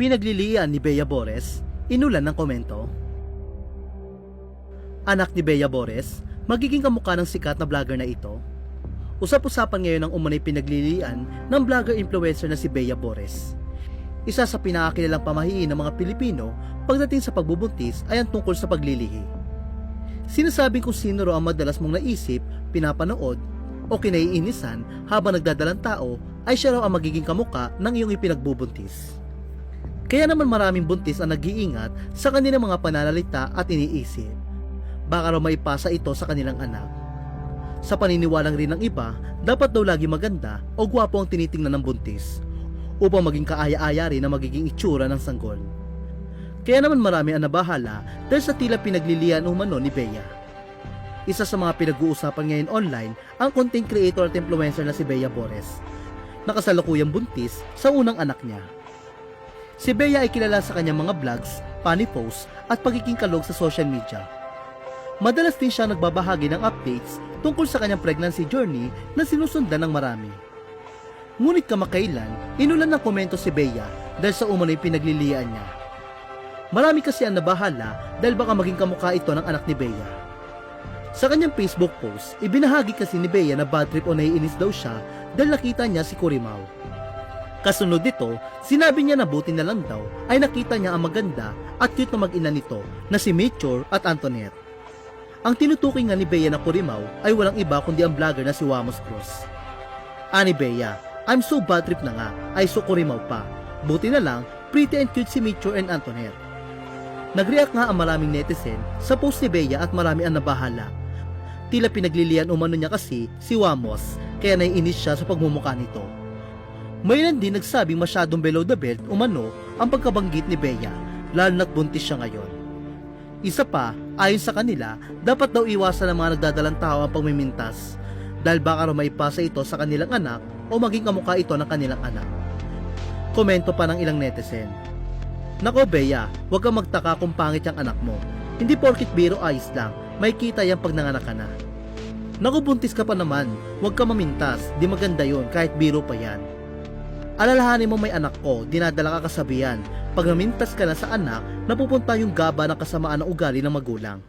Pinaglilian ni Bea Bores, inulan ng komento. Anak ni Bea Bores, magiging kamukha ng sikat na vlogger na ito. Usap-usapan ngayon ang umunay pinaglilian ng vlogger-influencer na si Bea Bores. Isa sa pinakakilalang pamahiin ng mga Pilipino pagdating sa pagbubuntis ay ang tungkol sa paglilihi. Sinasabing kung sino raw ang madalas mong naisip, pinapanood, o kinaiinisan habang nagdadalang tao ay siya raw ang magiging kamukha ng iyong ipinagbubuntis. Kaya naman maraming buntis ang nag-iingat sa kanilang mga pananalita at iniisip. Baka raw maipasa ito sa kanilang anak. Sa paniniwalang rin ng iba, dapat daw lagi maganda o gwapo ang tinitingnan ng buntis upang maging kaaya-aya rin na magiging itsura ng sanggol. Kaya naman marami ang nabahala dahil sa tila pinaglilian umano ni Bea. Isa sa mga pinag-uusapan ngayon online ang content creator at influencer na si Bea Bores, na kasalukuyang buntis sa unang anak niya. Si Bea ay kilala sa kanyang mga vlogs, funny posts at pagiging kalog sa social media. Madalas din siya nagbabahagi ng updates tungkol sa kanyang pregnancy journey na sinusundan ng marami. Ngunit kamakailan, inulan ng komento si Bea dahil sa umano'y pinaglilian niya. Marami kasi ang nabahala dahil baka maging kamukha ito ng anak ni Bea. Sa kanyang Facebook post, ibinahagi kasi ni Bea na bad trip o naiinis daw siya dahil nakita niya si Corimao. Kasunod dito, sinabi niya na buti na lang daw ay nakita niya ang maganda at cute na mag-ina nito na si Mature at Antoinette. Ang tinutukoy nga ni Bea na Corimao ay walang iba kundi ang vlogger na si Wamos Cruz. Ani Bea, I'm so bad trip na nga, ay so Corimao pa. Buti na lang, pretty and cute si Mature and Antoinette. Nag-react nga ang maraming netizen sa post ni Bea at marami ang nabahala. Tila pinaglilian umano niya kasi si Wamos, kaya naiinis siya sa pagmumukha nito. Mayroon din nagsabing masyadong below the belt umano ang pagkabanggit ni Bea, lalo na't buntis siya ngayon. Isa pa, ayon sa kanila, dapat daw iwasan ng mga nagdadalang tao ang pagmimintas dahil baka raw maipasa ito sa kanilang anak o maging kamukha ito ng kanilang anak. Komento pa ng ilang netizen. Nako Bea, huwag kang magtaka kung pangit yung anak mo. Hindi porkit biro ayos lang, may kita yan pag nanganak ka na. Naku buntis ka pa naman, huwag ka mamintas, di maganda yun kahit biro pa yan. Alalahanin mo may anak ko, dinadala ka kasabihan. Pag namintas ka na sa anak, napupunta yung gaba ng kasamaan ng ugali ng magulang.